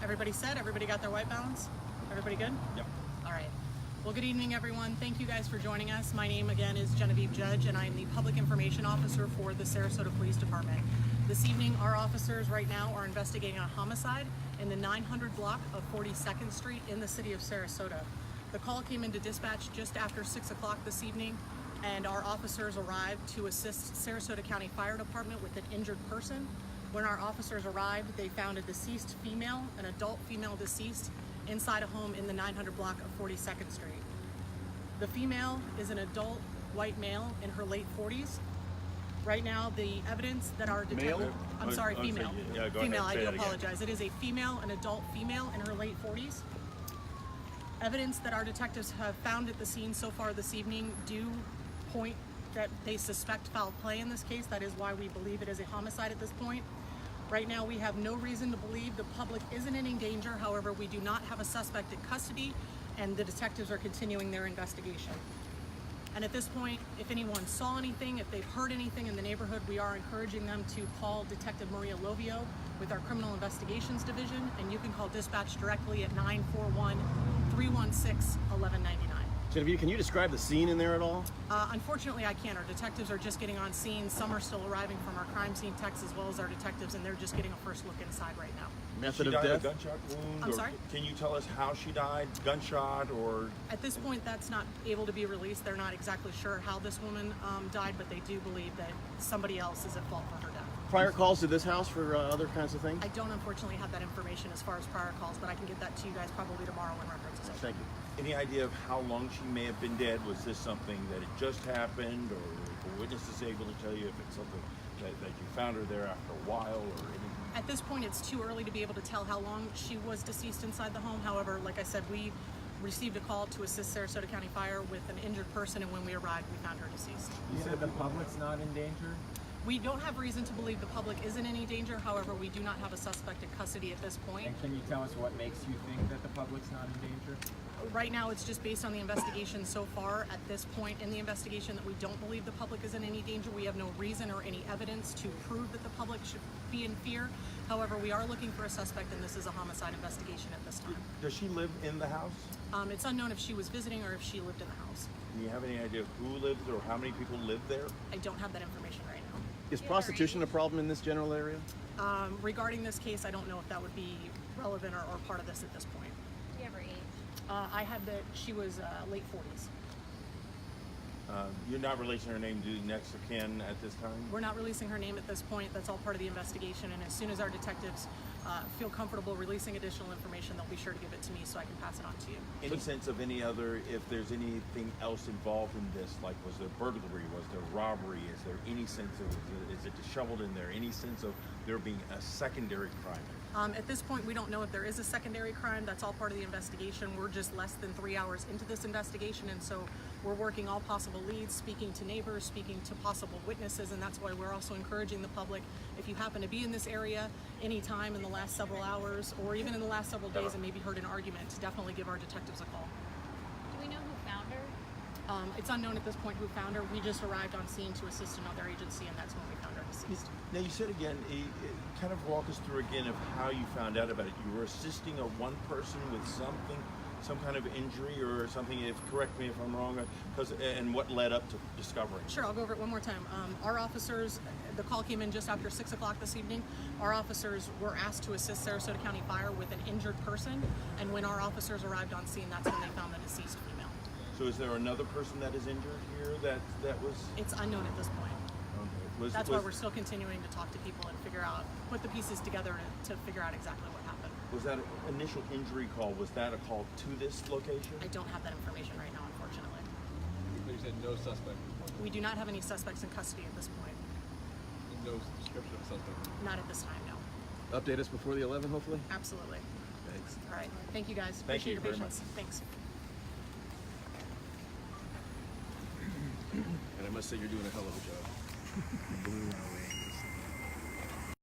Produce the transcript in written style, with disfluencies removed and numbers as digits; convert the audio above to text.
Everybody set? Everybody got their white balance? Everybody good? Yep. All right. Well, good evening, everyone. Thank you guys for joining us. My name, again, is Genevieve Judge, and I'm the Public Information Officer for the Sarasota Police Department. This evening, our officers right now are investigating a homicide in the 900 block of 42nd Street in the city of Sarasota. The call came into dispatch just after 6 o'clock this evening, and our officers arrived to assist Sarasota County Fire Department with an injured person. When our officers arrived, they found a deceased female, an adult female deceased, inside a home in the 900 block of 42nd Street. The female is an adult white male in her late 40s. Right now, the evidence that our detective, I'm sorry, female. Yeah, go female, ahead, I say do it apologize. It is a female, an adult female in her late 40s. Evidence that our detectives have found at the scene so far this evening do point that they suspect foul play in this case. That is why we believe it is a homicide at this point. Right now, we have no reason to believe the public is in any danger. However, we do not have a suspect in custody, and the detectives are continuing their investigation. And at this point, if anyone saw anything, if they've heard anything in the neighborhood, we are encouraging them to call Detective Maria Lovio with our Criminal Investigations Division, and you can call dispatch directly at 941-316-1199. Genevieve, can you describe the scene in there at all? Unfortunately, I can't. Our detectives are just getting on scene. Some are still arriving from our crime scene techs as well as our detectives, and they're just getting a first look inside right now. Method She of died death? a gunshot wound? I'm or sorry? Can you tell us how she died? Gunshot or? At this point, that's not able to be released. They're not exactly sure how this woman died, but they do believe that somebody else is at fault for her death. Prior calls to this house for other kinds of things? I don't unfortunately have that information as far as prior calls, but I can get that to you guys probably tomorrow when reference is over. Thank you. Any idea of how long she may have been dead? Was this something that had just happened, or were witnesses able to tell you if it's something that you found her there after a while, or anything? At this point, it's too early to be able to tell how long she was deceased inside the home. However, like I said, we received a call to assist Sarasota County Fire with an injured person, and when we arrived, we found her deceased. You said the public's not in danger? We don't have reason to believe the public is in any danger. However, we do not have a suspect in custody at this point. And can you tell us what makes you think that the public's not in danger? Right now, it's just based on the investigation so far. At this point in the investigation, that we don't believe the public is in any danger. We have no reason or any evidence to prove that the public should be in fear. However, we are looking for a suspect, and this is a homicide investigation at this time. Does she live in the house? It's unknown if she was visiting or if she lived in the house. Do you have any idea of who lives there or how many people live there? I don't have that information right now. Is prostitution a problem in this general area? Regarding this case, I don't know if that would be relevant or part of this at this point. Do you have her age? I had that she was late 40s. You're not releasing her name to next of kin at this time? We're not releasing her name at this point. That's all part of the investigation, and as soon as our detectives feel comfortable releasing additional information, they'll be sure to give it to me so I can pass it on to you. Any sense of any other, if there's anything else involved in this, like was there burglary, was there robbery, is there any sense of, is it disheveled in there, any sense of there being a secondary crime? At this point, we don't know if there is a secondary crime. That's all part of the investigation. We're just less than 3 hours into this investigation, and so we're working all possible leads, speaking to neighbors, speaking to possible witnesses, and that's why we're also encouraging the public, if you happen to be in this area anytime in the last several hours or even in the last several days and maybe heard an argument, to definitely give our detectives a call. Do we know who found her? It's unknown at this point who found her. We just arrived on scene to assist another agency, and that's when we found her deceased. Now you said again, kind of walk us through again of how you found out about it. You were assisting a one person with something, some kind of injury or something, if correct me if I'm wrong, and what led up to discovering? Sure, I'll go over it one more time. Our officers, the call came in just after 6 o'clock this evening. Our officers were asked to assist Sarasota County Fire with an injured person, and when our officers arrived on scene, that's when they found the deceased female. So is there another person that is injured here that was? It's unknown at this point. Okay. That's why we're still continuing to talk to people and figure out, put the pieces together to figure out exactly what happened. Was that initial injury call, was that a call to this location? I don't have that information right now, unfortunately. You said no suspect. We do not have any suspects in custody at this point. No description of suspect. Not at this time, no. Update us before the 11th, hopefully? Absolutely. Thanks. All right. Thank you, guys. Thank Appreciate you your very patience. Thanks. And I must say you're doing a hell of a job. Blue away.